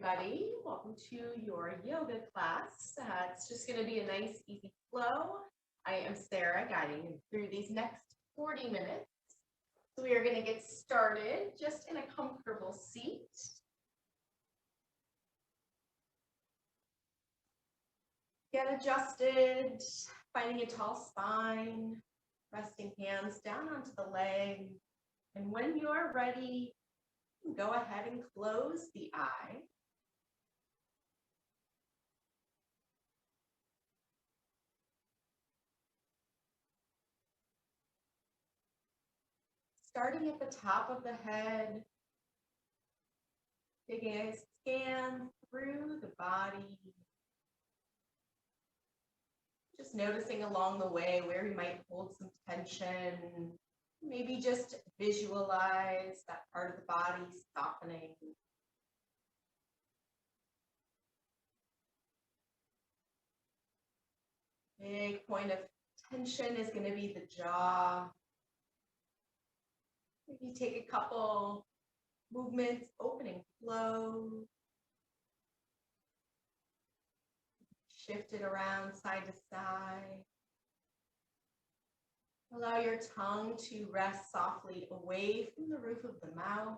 Everybody, welcome to your yoga class. It's just going to be a nice, easy flow. I am Sarah, guiding you through these next 40 minutes. So we are going to get started just in a comfortable seat. Get adjusted, finding a tall spine, resting hands down onto the leg. And when you're ready, go ahead and close the eye. Starting at the top of the head, taking a scan through the body. Just noticing along the way where we might hold some tension. Maybe just visualize that part of the body softening. Big point of tension is going to be the jaw. Maybe take a couple movements, opening, close. Shift it around side to side. Allow your tongue to rest softly away from the roof of the mouth.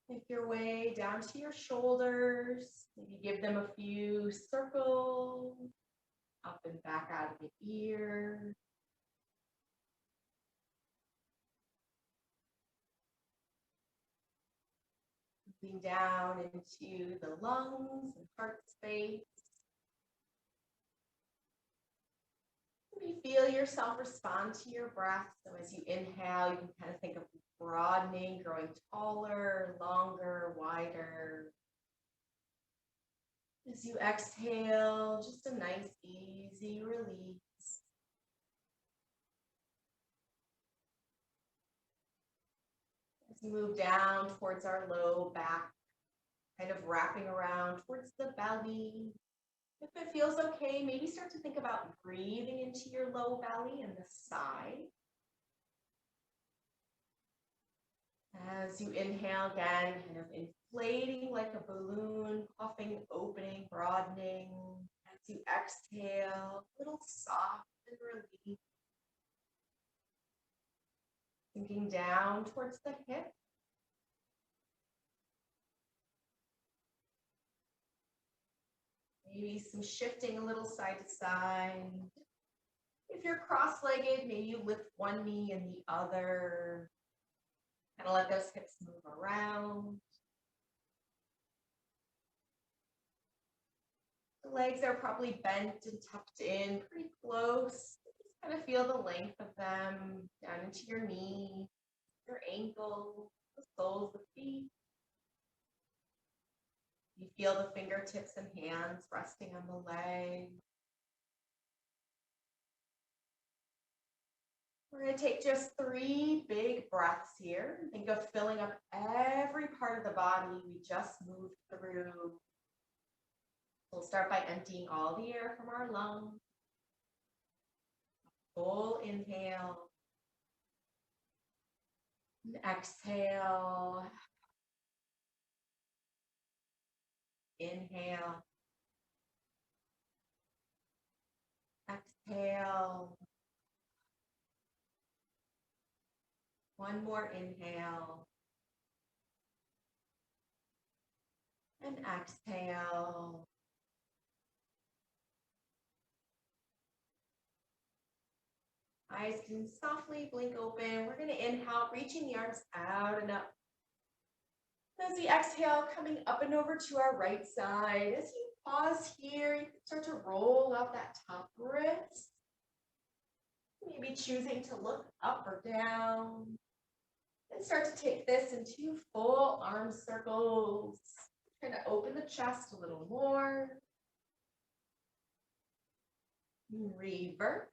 Make your way down to your shoulders. Maybe give them a few circles, up and back out of the ear. Moving down into the lungs and heart space. Maybe feel yourself respond to your breath. So as you inhale, you can kind of think of broadening, growing taller, longer, wider. As you exhale, just a nice, easy release. As you move down towards our low back, kind of wrapping around towards the belly. If it feels okay, maybe start to think about breathing into your low belly and the side. As you inhale again, kind of inflating like a balloon, puffing, opening, broadening. As you exhale, a little soft and release. Sinking down towards the hip. Maybe some shifting a little side to side. If you're cross-legged, maybe you lift one knee and the other. Kind of let those hips move around. The legs are probably bent and tucked in pretty close. Just kind of feel the length of them down into your knee, your ankle, the soles of the feet. You feel the fingertips and hands resting on the leg. We're going to take just 3 big breaths here. Think of filling up every part of the body we just moved through. We'll start by emptying all the air from our lungs. Full inhale. And exhale. Inhale. Exhale. One more inhale. And exhale. Eyes can softly blink open. We're going to inhale, reaching the arms out and up. As we exhale, coming up and over to our right side. As you pause here, you can start to roll out that top wrist. Maybe choosing to look up or down. And start to take this into full arm circles. Try to open the chest a little more. Reverse.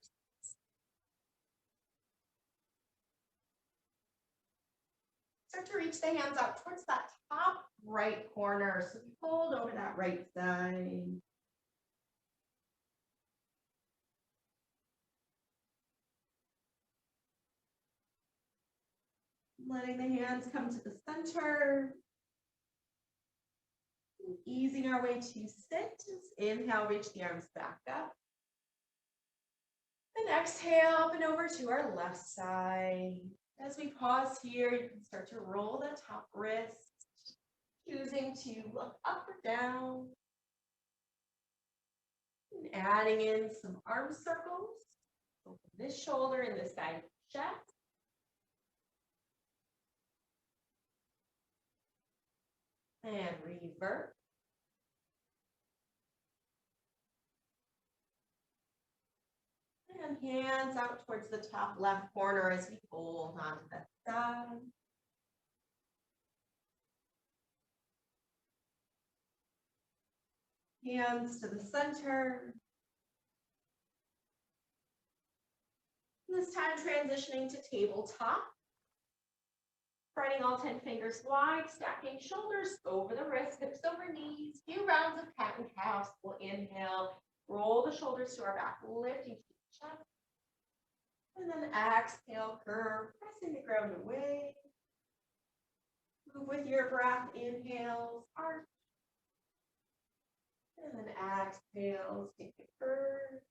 Start to reach the hands out towards that top right corner. So hold over that right side. Letting the hands come to the center. Easing our way to sit. Inhale, reach the arms back up. And exhale, up and over to our left side. As we pause here, you can start to roll the top wrist, choosing to look up or down. And adding in some arm circles. Open this shoulder and this side of the chest. And revert. And hands out towards the top left corner as we hold onto the side. Hands to the center. This time transitioning to tabletop. Spreading all 10 fingers wide, stacking shoulders over the wrists, hips over knees. Few rounds of cat and cow. We'll inhale, roll the shoulders to our back, lifting to the chest. And then exhale, curve, pressing the ground away. Move with your breath, inhales, arch. And then exhales, take a curve.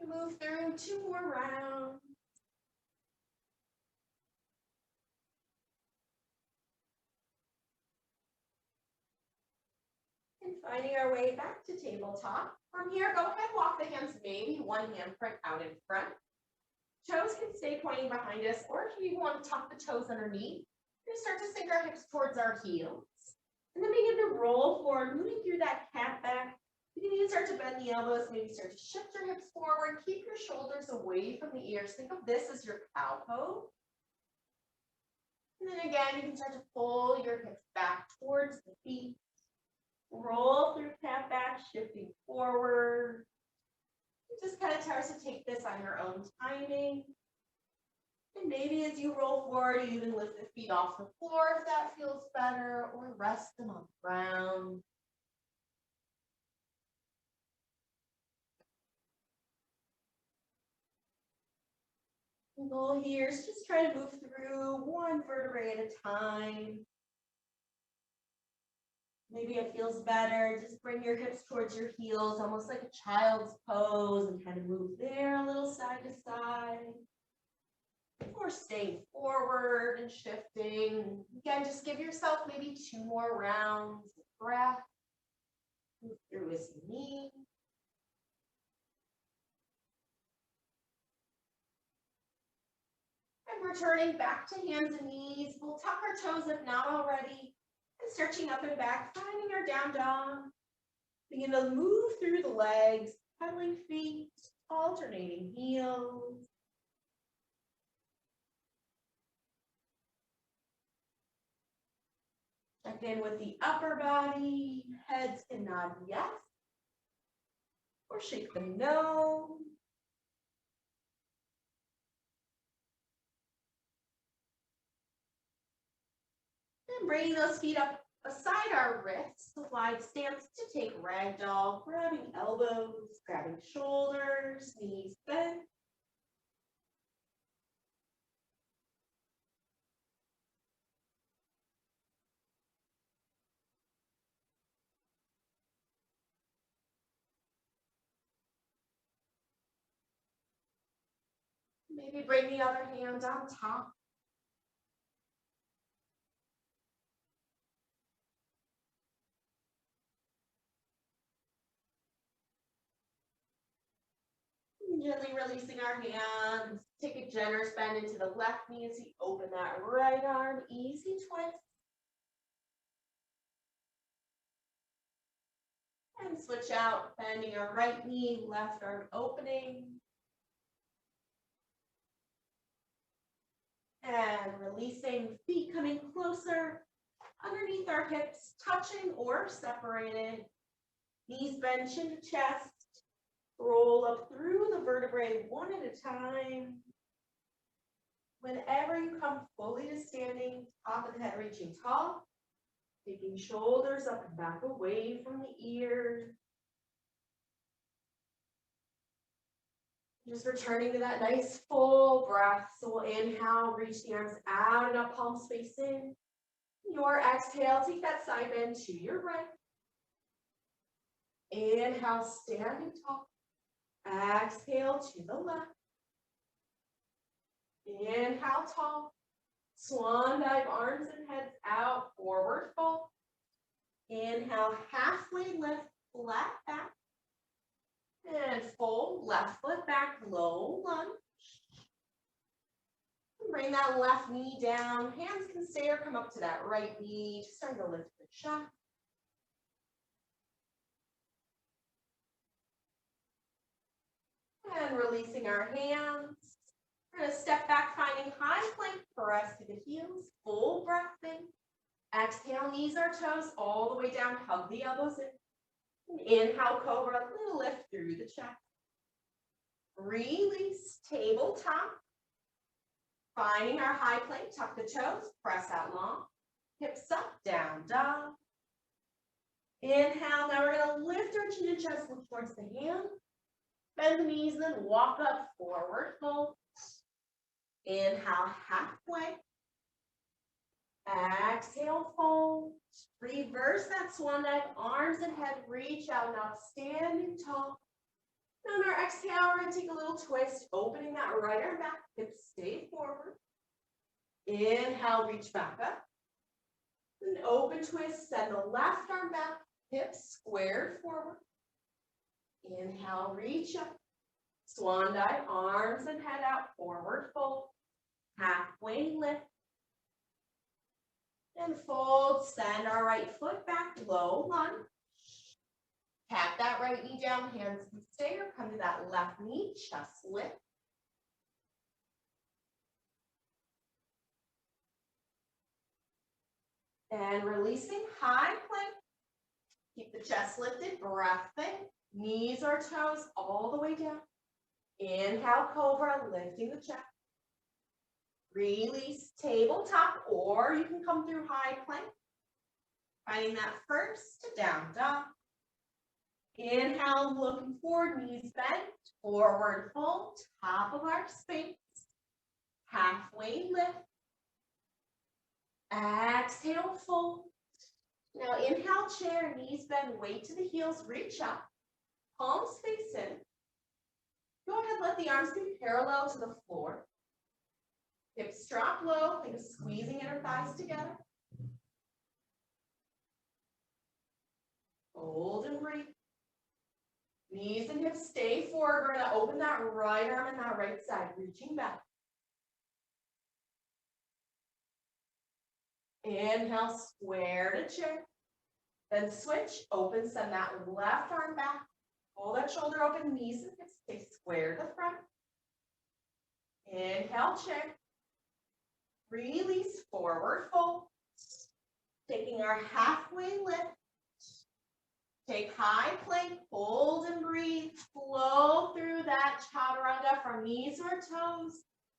Move through 2 more rounds. And finding our way back to tabletop. From here, go ahead, walk the hands maybe one handprint out in front. Toes can stay pointing behind us, or if you want to tuck the toes underneath, we start to sink our hips towards our heels. And then begin to roll forward, moving through that cat back. You can even start to bend the elbows, maybe start to shift your hips forward, keep your shoulders away from the ears. Think of this as your cow pose. And then again, you can start to pull your hips back towards the feet. Roll through cat back, shifting forward. Just kind of try to take this on your own timing. And maybe as you roll forward, you even lift the feet off the floor if that feels better, or rest them on the ground. The goal here is just try to move through one vertebrae at a time. Maybe it feels better. Just bring your hips towards your heels, almost like a child's pose, and kind of move there a little side to side. Or staying forward and shifting. Again, just give yourself maybe 2 more rounds of breath. Move through as you need. And returning back to hands and knees. We'll tuck our toes if not already. And stretching up and back, finding our down dog. Begin to move through the legs, pedaling feet, alternating heels. Check in with the upper body. Heads can nod yes. Or shake them no. And bringing those feet up beside our wrists, a wide stance to take ragdoll, grabbing elbows, grabbing shoulders, knees bent. Maybe bring the other hand on top. Gently releasing our hands. Take a generous bend into the left knee as you open that right arm. Easy twist. And switch out, bending our right knee, left arm opening. And releasing, feet coming closer, underneath our hips, touching or separated. Knees bend, chin to chest. Roll up through the vertebrae one at a time. Whenever you come fully to standing, top of the head reaching tall, taking shoulders up and back away from the ears. Just returning to that nice full breath. So we'll inhale, reach the arms out and up, palms facing. Your exhale, take that side bend to your right. Inhale, standing tall. Exhale to the left. Inhale, tall. Swan dive, arms and heads out, forward fold. Inhale, halfway lift, flat back. And fold, left foot back, low lunge. Bring that left knee down. Hands can stay or come up to that right knee. Just starting to lift the chest. And releasing our hands. We're going to step back, finding high plank, press to the heels, full breath in. Exhale, knees or toes all the way down, hug the elbows in. Inhale, cobra, little lift through the chest. Release, tabletop. Finding our high plank, tuck the toes, press out long. Hips up, down dog. Inhale, now we're going to lift our chin and chest, look towards the hand. Bend the knees, then walk up, forward fold. Inhale, halfway. Exhale, fold. Reverse that swan dive, arms and head reach out and up, standing tall. On our exhale, we're going to take a little twist, opening that right arm back, hips stay forward. Inhale, reach back up. Then open twist, send the left arm back, hips squared forward. Inhale, reach up. Swan dive, arms and head out, forward fold. Halfway lift. And fold, send our right foot back, low lunge. Tap that right knee down, hands can stay or come to that left knee, chest lift. And releasing, high plank. Keep the chest lifted, breath in. Knees or toes all the way down. Inhale, cobra, lifting the chest. Release, tabletop, or you can come through high plank. Finding that first to down dog. Inhale, looking forward, knees bent, forward fold, top of our space. Halfway lift. Exhale, fold. Now inhale, chair, knees bend, weight to the heels, reach up. Palms face in. Go ahead, let the arms be parallel to the floor. Hips drop low, think of squeezing inner thighs together. Hold and breathe. Knees and hips stay forward. We're going to open that right arm and that right side, reaching back. Inhale, square to chair. Then switch, open, send that left arm back. Pull that shoulder open, knees and hips stay square to the front. Inhale, chair. Release, forward fold. Taking our halfway lift. Take high plank, hold and breathe. Flow through that chaturanga from knees or toes.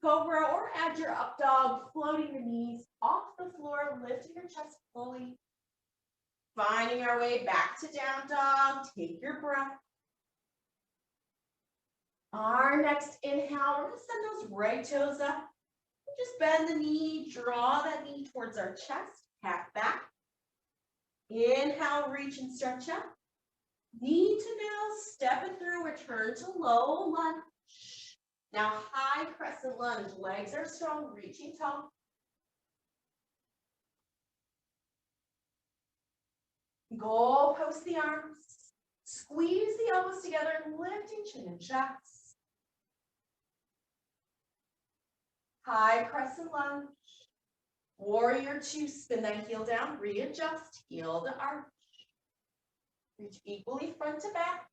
Cobra, or add your up dog, floating your knees off the floor, lifting your chest fully. Finding our way back to down dog. Take your breath. Our next inhale, we're going to send those right toes up. Just bend the knee, draw that knee towards our chest, pat back. Inhale, reach and stretch up. Knee to nail, step it through, return to low lunge. Now high crescent lunge, legs are strong, reaching tall. Goal post the arms. Squeeze the elbows together, lifting chin and chest. High crescent lunge. Warrior two, spin that heel down, readjust, heel to arch. Reach equally front to back.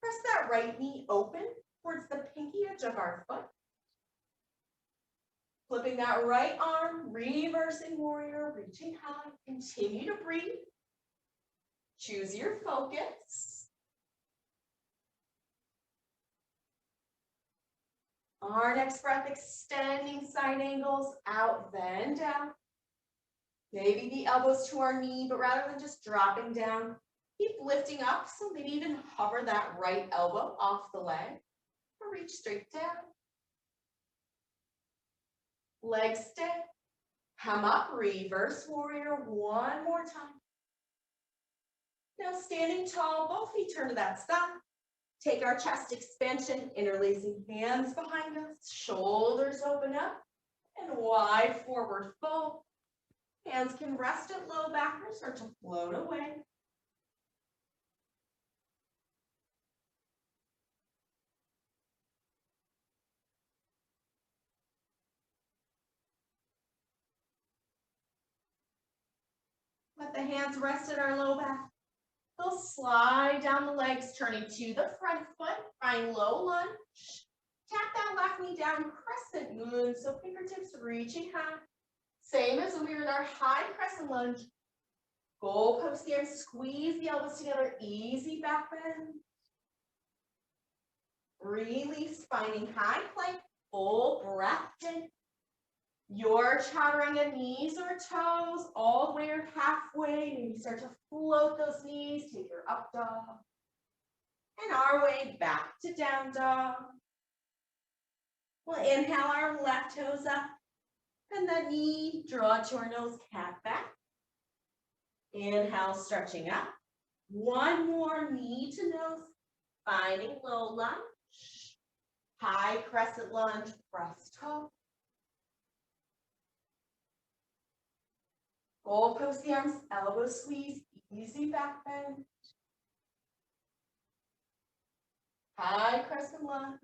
Press that right knee open towards the pinky edge of our foot. Flipping that right arm, reversing warrior, reaching high. Continue to breathe. Choose your focus. Our next breath, extending side side angles, out, then down. Maybe the elbows to our knee, but rather than just dropping down, keep lifting up. So maybe even hover that right elbow off the leg or reach straight down. Legs stay. Come up, reverse warrior one more time. Now standing tall, both feet turn to that sky. Take our chest expansion, interlacing hands behind us, shoulders open up, and wide forward fold. Hands can rest at low back or start to float away. Let the hands rest at our low back. They'll slide down the legs, turning to the front foot, find low lunge. Tap that left knee down, crescent moon, so fingertips reaching high. Same as when we were in our high crescent lunge. Goalpost here, squeeze the elbows together, easy back bend. Release, finding high plank, full breath in. Your chaturanga knees or toes, all the way or halfway. Maybe start to float those knees, take your up dog. And our way back to down dog. We'll inhale our left toes up. And the knee, draw to our nose, cat back. Inhale, stretching up. One more knee to nose, finding low lunge. High crescent lunge, press toe. Goalpost the arms, elbow squeeze, easy back bend. High crescent lunge.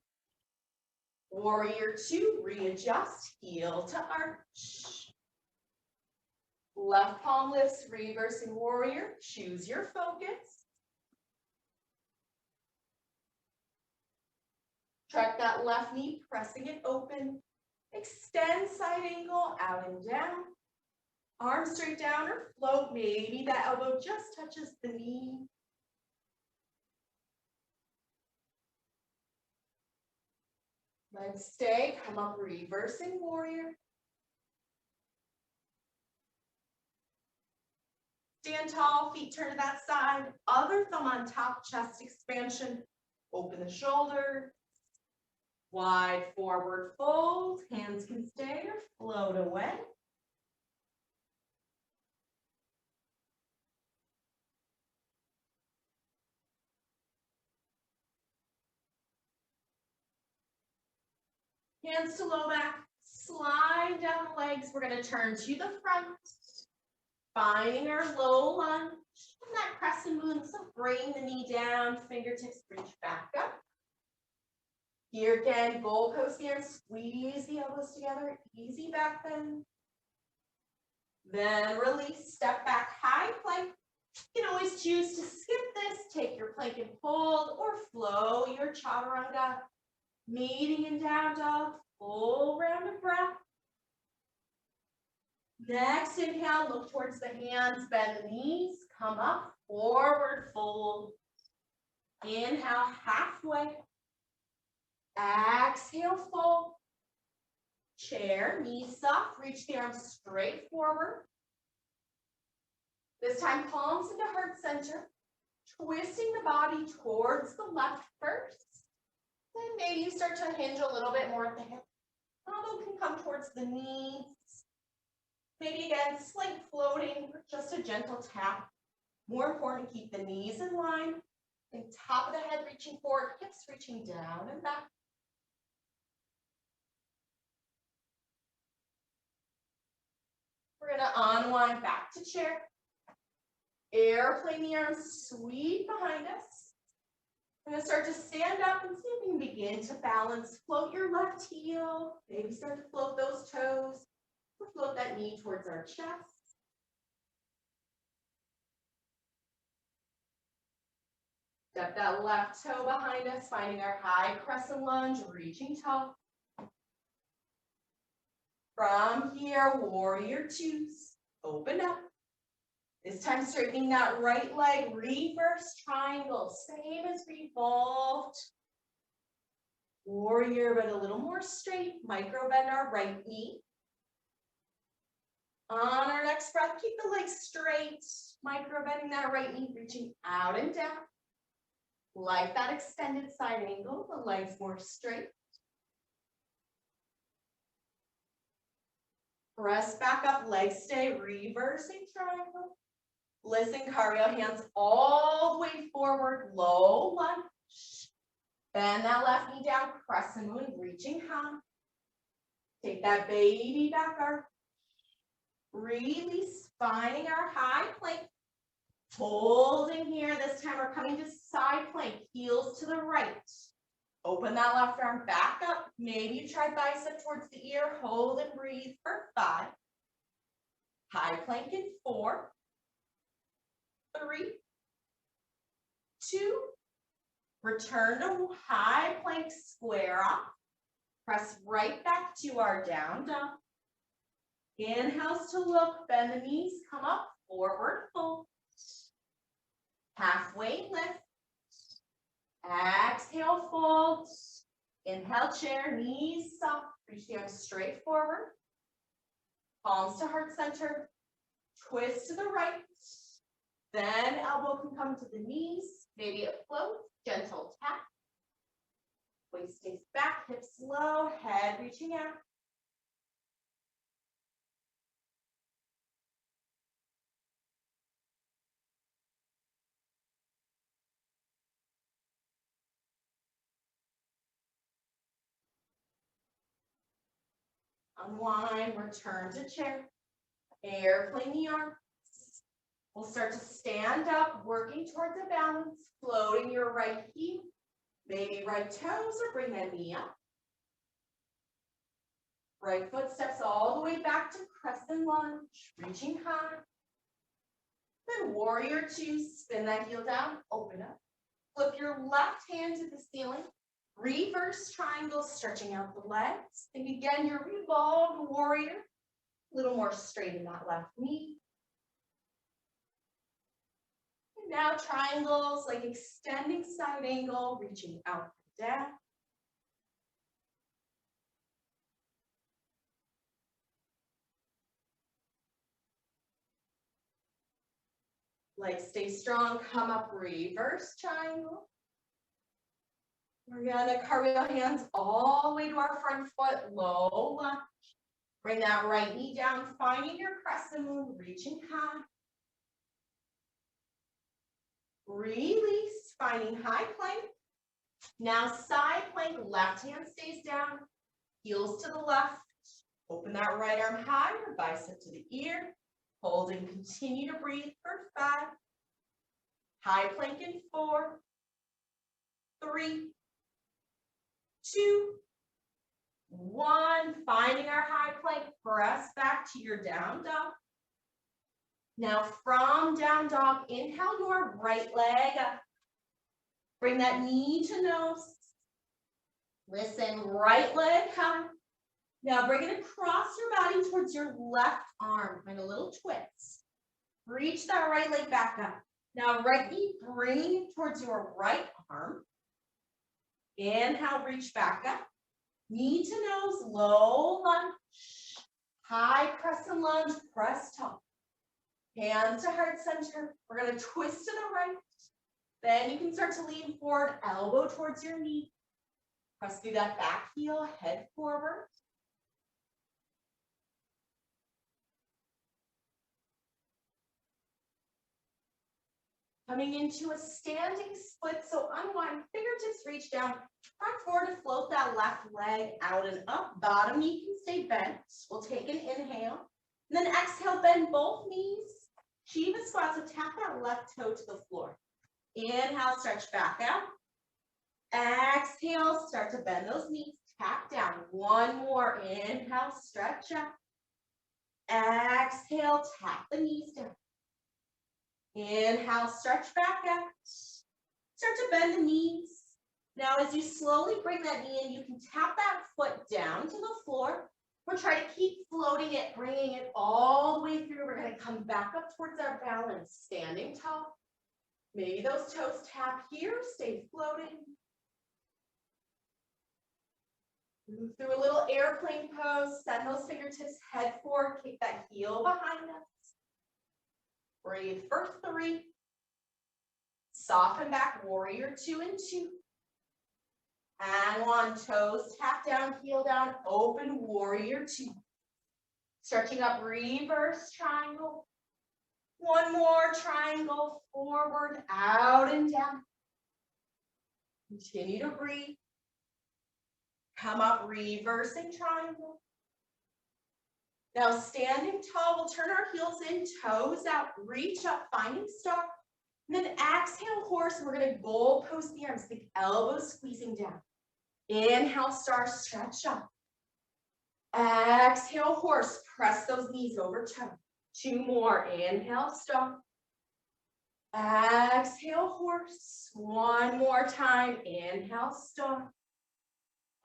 Warrior two, readjust, heel to arch. Left palm lifts, reversing warrior, choose your focus. Track that left knee, pressing it open. Extend side angle, out and down. Arms straight down or float, maybe that elbow just touches the knee. Legs stay, come up, reversing warrior. Stand tall, feet turn to that side, other thumb on top, chest expansion. Open the shoulder. Wide forward fold, hands can stay or float away. Hands to low back, slide down the legs. We're going to turn to the front, finding our low lunge. And that crescent moon, so bring the knee down, fingertips reach back up. Here again, goalpost here, squeeze the elbows together, easy back bend. Then release, step back, high plank. You can always choose to skip this, take your plank and hold, or flow your chaturanga. Meeting in down dog, full round of breath. Next inhale, look towards the hands, bend the knees, come up, forward fold. Inhale, halfway. Exhale, fold. Chair, knees soft, reach the arms straight forward. This time, palms into heart center, twisting the body towards the left first. Then maybe you start to hinge a little bit more at the hip. Elbow can come towards the knees. Maybe again, slight floating, just a gentle tap. More important, keep the knees in line. And top of the head reaching forward, hips reaching down and back. We're going to unwind back to chair. Airplane the arms sweep behind us. We're going to start to stand up and see if you can begin to balance. Float your left heel. Maybe start to float those toes. Or float that knee towards our chest. Step that left toe behind us, finding our high crescent lunge, reaching tall. From here, warrior twos. Open up. This time straightening that right leg, reverse triangle, same as revolved. Warrior, but a little more straight. Micro bend our right knee. On our next breath, keep the legs straight. Micro bending that right knee, reaching out and down. Like that extended side angle, the legs more straight. Press back up, legs stay, reversing triangle. Listen, cardio, hands all the way forward, low lunge. Bend that left knee down, crescent moon, reaching high. Take that baby back arch. Release, finding our high plank. Holding here, this time we're coming to side plank, heels to the right. Open that left arm back up. Maybe you try bicep towards the ear. Hold and breathe for 5. High plank in 4, 3, 2. Return to high plank, square off. Press right back to our down dog. Inhales to look, bend the knees, come up, forward fold. Halfway lift. Exhale, fold. Inhale, chair, knees soft. Reach the arms straight forward. Palms to heart center. Twist to the right. Then elbow can come to the knees. Maybe it floats. Gentle tap. Waist stays back, hips low, head reaching out. Unwind, return to chair. Airplane the arms. We'll start to stand up, working towards a balance, floating your right heel, maybe right toes, or bring that knee up. Right foot steps all the way back to crescent lunge, reaching high. Then warrior 2, spin that heel down, open up. Flip your left hand to the ceiling. Reverse triangle, stretching out the legs. Think again, your revolved warrior. A little more straight in that left knee. And now triangles, like extending side angle, reaching out and down. Legs stay strong, come up, reverse triangle. We're gonna cartwheel hands all the way to our front foot, low lunge. Bring that right knee down, finding your crescent moon, reaching high. Release, finding high plank. Now side plank, left hand stays down, heels to the left. Open that right arm high, or bicep to the ear. Hold and continue to breathe for 5. High plank in 4, 3, 2, 1. Finding our high plank, press back to your down dog. Now from down dog, inhale your right leg up. Bring that knee to nose. Listen, right leg high. Now bring it across your body towards your left arm. Find a little twist. Reach that right leg back up. Now right knee, bring it towards your right arm. Inhale, reach back up. Knee to nose, low lunge. High crescent lunge, press top. Hands to heart center. We're going to twist to the right. Then you can start to lean forward, elbow towards your knee. Press through that back heel, head forward. Coming into a standing split, so unwind, fingertips reach down, front forward to float that left leg out and up. Bottom knee can stay bent. We'll take an inhale. And then exhale, bend both knees. Shiva squat, so tap that left toe to the floor. Inhale, stretch back out. Exhale, start to bend those knees. Tap down. One more. Inhale, stretch up. Exhale, tap the knees down. Inhale, stretch back out. Start to bend the knees. Now, as you slowly bring that knee in, you can tap that foot down to the floor. We're trying to keep floating it, bringing it all the way through. We're going to come back up towards our balance, standing tall. Maybe those toes tap here, stay floating. Move through a little airplane pose. Send those fingertips head forward. Kick that heel behind us. Breathe for 3. Soften back, warrior 2 and 2. And 1, toes tap down, heel down, open, warrior 2. Stretching up, reverse triangle. 1 more triangle, forward, out and down. Continue to breathe. Come up, reversing triangle. Now standing tall, we'll turn our heels in, toes out, reach up, finding star. And then exhale, horse. We're going to goal post the arms, the elbows squeezing down. Inhale, star, stretch up. Exhale, horse. Press those knees over toe. 2 more. Inhale, star. Exhale, horse. 1 more time. Inhale, star.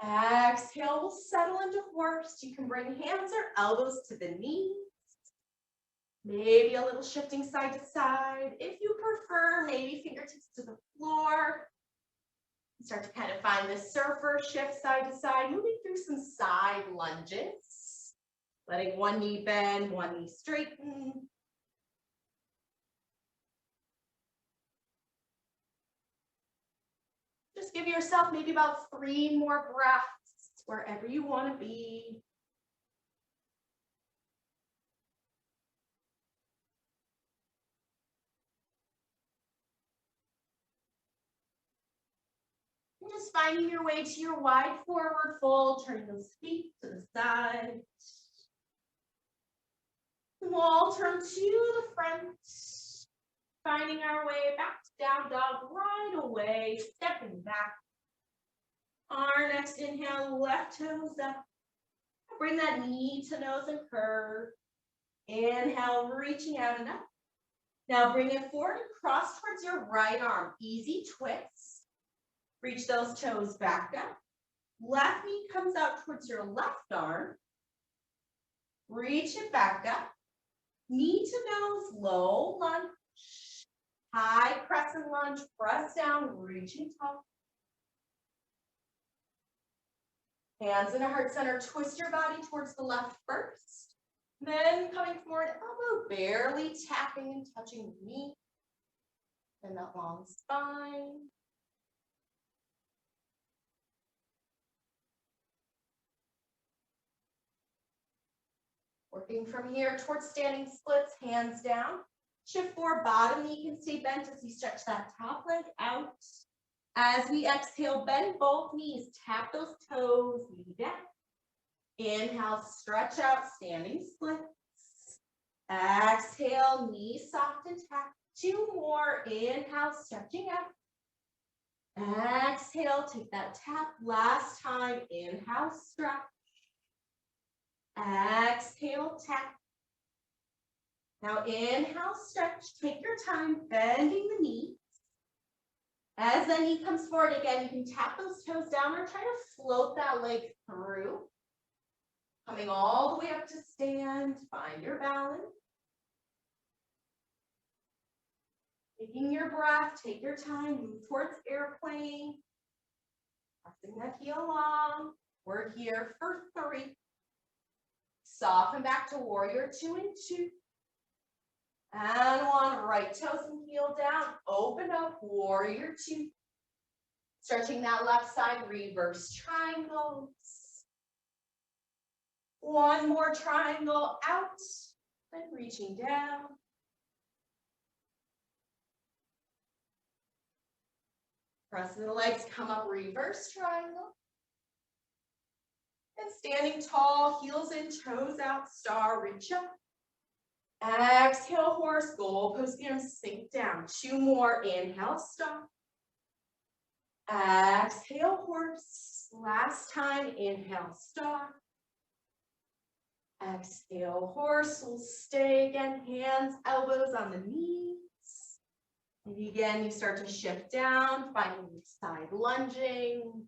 Exhale, we'll settle into horse. You can bring hands or elbows to the knees. Maybe a little shifting side to side. If you prefer, maybe fingertips to the floor. Start to kind of find the surfer shift side to side, moving through some side lunges. Letting 1 knee bend, 1 knee straighten. Just give yourself maybe about 3 more breaths wherever you want to be. And just finding your way to your wide forward fold, turning those feet to the side. And we'll all turn to the front, finding our way back to down dog right away, stepping back. Our next inhale, left toes up. Bring that knee to nose and curve. Inhale, reaching out and up. Now bring it forward and cross towards your right arm. Easy twist. Reach those toes back up. Left knee comes out towards your left arm. Reach it back up. Knee to nose, low lunge. High crescent lunge, press down, reaching top. Hands in a heart center, twist your body towards the left first. Then coming forward, elbow barely tapping and touching the knee. And that long spine. Working from here towards standing splits, hands down. Shift forward, bottom knee can stay bent as you stretch that top leg out. As we exhale, bend both knees, tap those toes, knee down. Inhale, stretch out, standing splits. Exhale, knees soft and tap. 2 more, inhale, stretching out. Exhale, take that tap. Last time, inhale, stretch. Exhale, tap. Now inhale, stretch, take your time, bending the knee. As the knee comes forward again, you can tap those toes down or try to float that leg through. Coming all the way up to stand, find your balance. Taking your breath, take your time, move towards airplane. Pressing that heel long. We're here for 3. Soften back to warrior 2 and 2. And 1, right toes and heel down. Open up, warrior 2. Stretching that left side, reverse triangles. 1 more triangle out, then reaching down. Pressing the legs, come up, reverse triangle. And standing tall, heels in, toes out, star, reach up. Exhale, horse, goal post the arms, sink down. 2 more, inhale, stop. Exhale, horse. Last time, inhale, stop. Exhale, horse. We'll stay again, hands, elbows on the knees. Maybe again, you start to shift down, finding side lunging.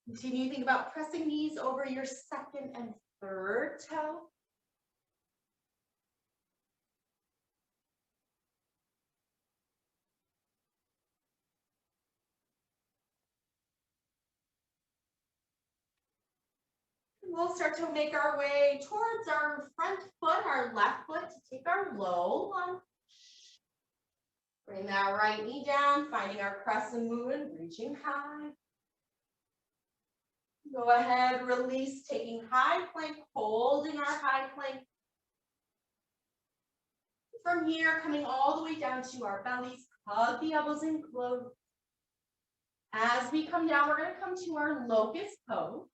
Continue to think about pressing knees over your second and third toe. we'll start to make our way towards our front foot, our left foot, to take our low lunge. Bring that right knee down, finding our crescent movement, reaching high. Go ahead, release, taking high plank, holding our high plank. From here, coming all the way down to our bellies, hug the elbows in close. As we come down, we're going to come to our locust pose.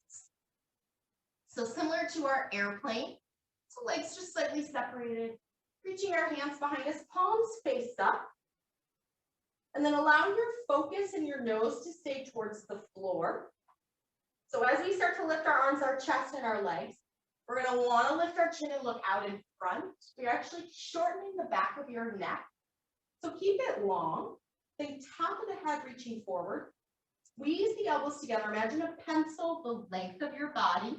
So similar to our airplane, so legs just slightly separated, reaching our hands behind us, palms face up. And then allowing your focus and your nose to stay towards the floor. So as we start to lift our arms, our chest, and our legs, we're going to want to lift our chin and look out in front. We're actually shortening the back of your neck. So keep it long. The top of the head reaching forward. Squeeze the elbows together. Imagine a pencil the length of your body.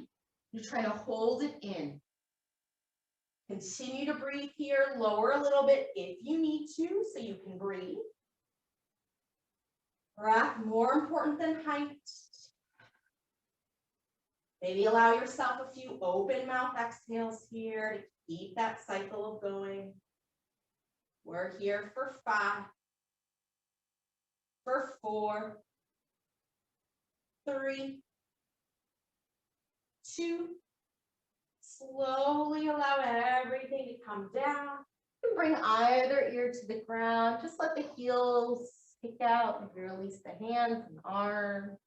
You're trying to hold it in. Continue to breathe here. Lower a little bit if you need to, so you can breathe. Breath more important than height. Maybe allow yourself a few open mouth exhales here to keep that cycle going. We're here for 5, for 4, 3, 2. Slowly allow everything to come down. You can bring either ear to the ground. Just let the heels stick out. Maybe release the hands and arms.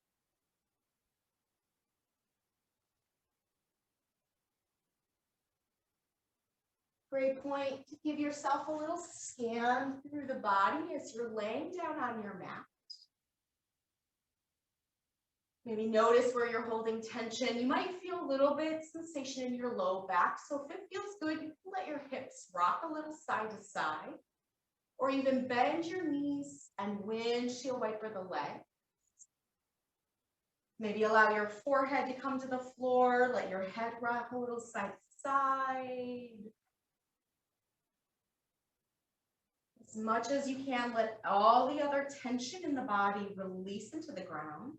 Great point to give yourself a little scan through the body as you're laying down on your mat. Maybe notice where you're holding tension. You might feel a little bit sensation in your low back. So if it feels good, you can let your hips rock a little side to side, or even bend your knees and windshield wiper the legs. Maybe allow your forehead to come to the floor. Let your head rock a little side to side. As much as you can, let all the other tension in the body release into the ground.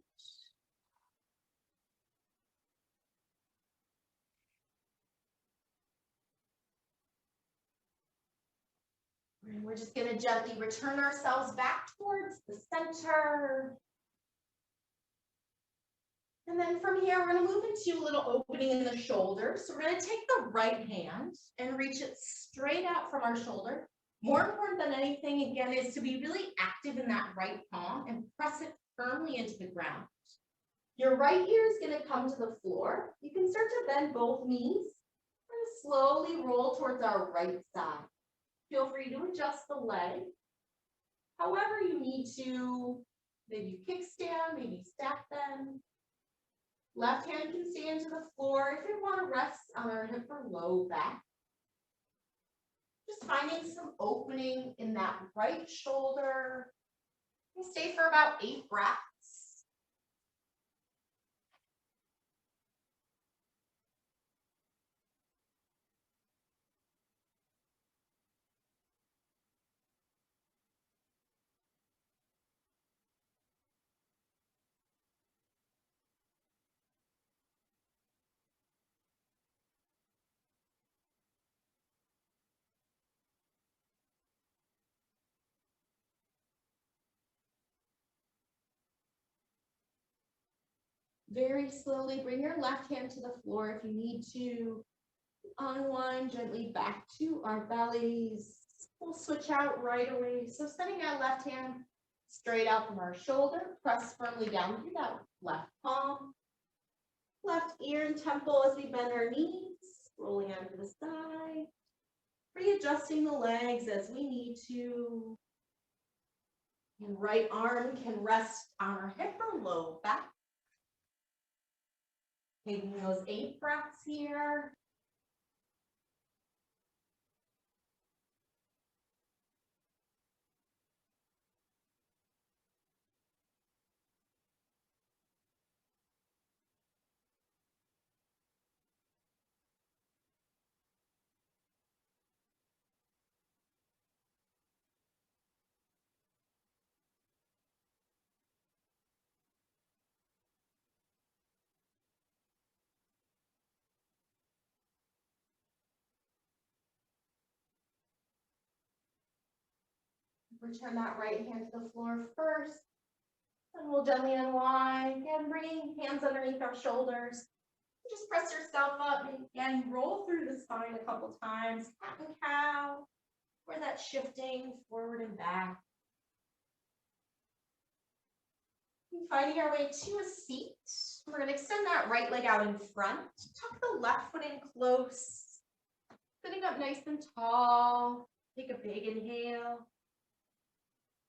And we're just going to gently return ourselves back towards the center. And then from here, we're going to move into a little opening in the shoulder. So we're going to take the right hand and reach it straight out from our shoulder. More important than anything, again, is to be really active in that right palm and press it firmly into the ground. Your right ear is going to come to the floor. You can start to bend both knees and slowly roll towards our right side. Feel free to adjust the leg. However you need to, maybe kickstand, maybe stack them. Left hand can stay into the floor if you want to rest on our hip or low back. Just finding some opening in that right shoulder. And stay for about 8 breaths. Very slowly bring your left hand to the floor if you need to. Unwind gently back to our bellies. We'll switch out right away. So setting our left hand straight out from our shoulder, press firmly down through that left palm. Left ear and temple as we bend our knees, rolling out to the side. Readjusting the legs as we need to. And right arm can rest on our hip or low back. Taking those 8 breaths here. Return that right hand to the floor first. And we'll gently unwind. Again, bringing hands underneath our shoulders. Just press yourself up and roll through the spine a couple times. Cat and cow, where that's shifting forward and back. And finding our way to a seat. We're going to extend that right leg out in front. Tuck the left foot in close. Sitting up nice and tall. Take a big inhale.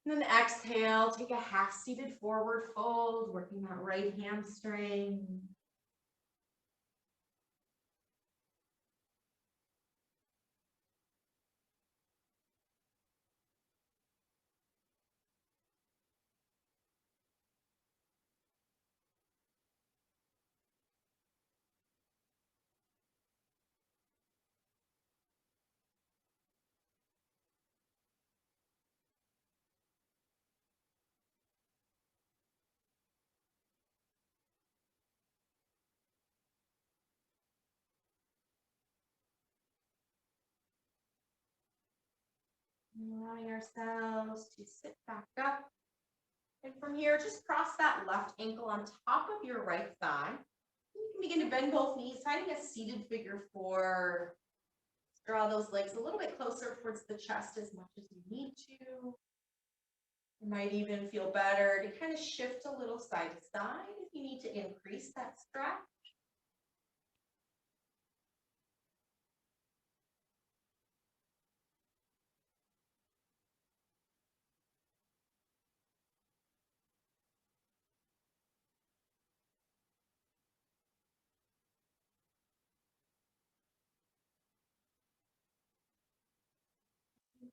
And then exhale, take a half-seated forward fold, working that right hamstring. Allowing ourselves to sit back up. And from here, just cross that left ankle on top of your right thigh. You can begin to bend both knees, finding a seated figure four. Draw those legs a little bit closer towards the chest as much as you need to. It might even feel better to kind of shift a little side to side if you need to increase that stretch.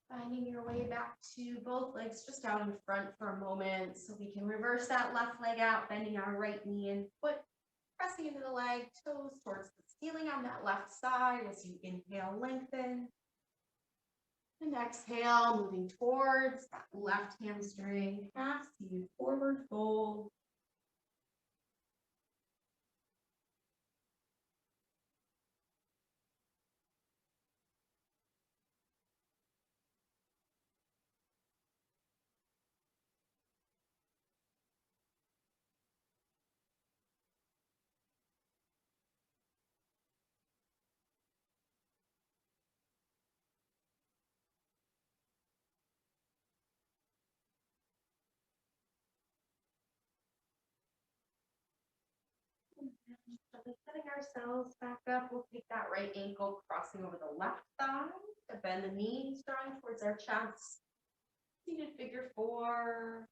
Finding your way back to both legs just out in front for a moment so we can reverse that left leg out, bending our right knee and foot, pressing into the leg, toes towards the ceiling on that left side as you inhale, lengthen. And exhale, moving towards that left hamstring, half-seated forward fold. Setting ourselves back up, we'll take that right ankle crossing over the left thigh to bend the knees, drawing towards our chest. Seated figure four.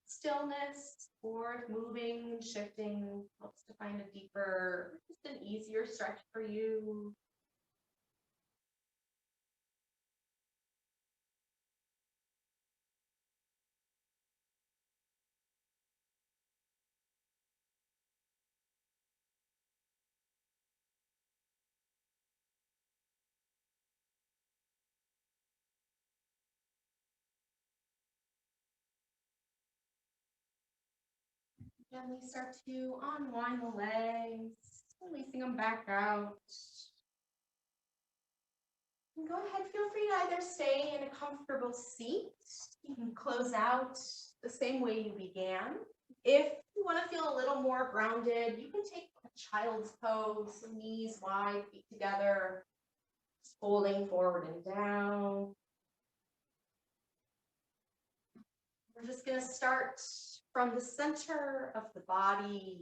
Stillness, or moving, shifting, helps to find a deeper, just an easier stretch for you. Gently start to unwind the legs, releasing them back out. And go ahead, feel free to either stay in a comfortable seat. You can close out the same way you began. If you want to feel a little more grounded, you can take a child's pose, so knees wide, feet together, just folding forward and down. We're just going to start from the center of the body.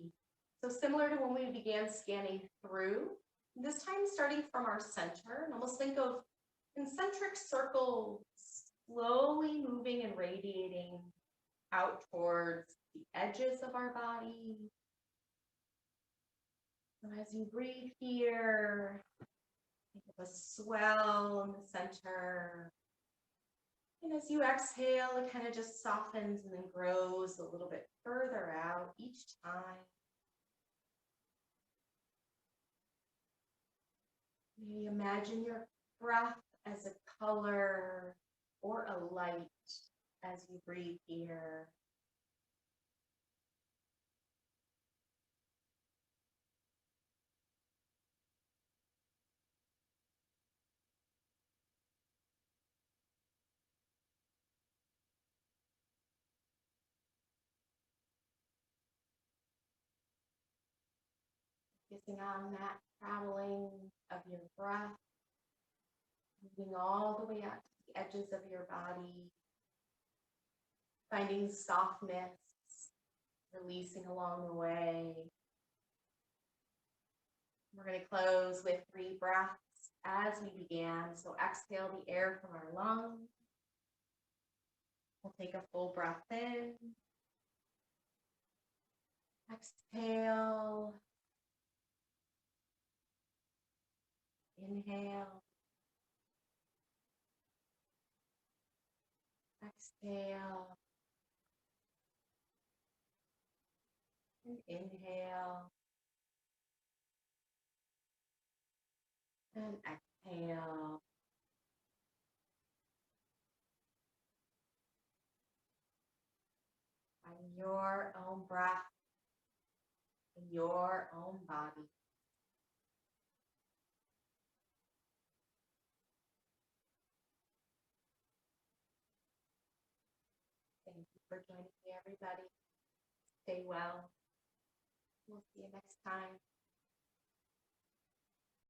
So similar to when we began scanning through, this time starting from our center, and almost think of concentric circles slowly moving and radiating out towards the edges of our body. So as you breathe here, think of a swell in the center. And as you exhale, it kind of just softens and then grows a little bit further out each time. Maybe imagine your breath as a color or a light as you breathe here. Focusing on that traveling of your breath, moving all the way out to the edges of your body, finding softness, releasing along the way. We're going to close with 3 breaths as we began. So exhale the air from our lungs. We'll take a full breath in. Exhale. Inhale. Exhale. And inhale. And exhale. Find your own breath in your own body. Thank you for joining me, everybody. Stay well. We'll see you next time.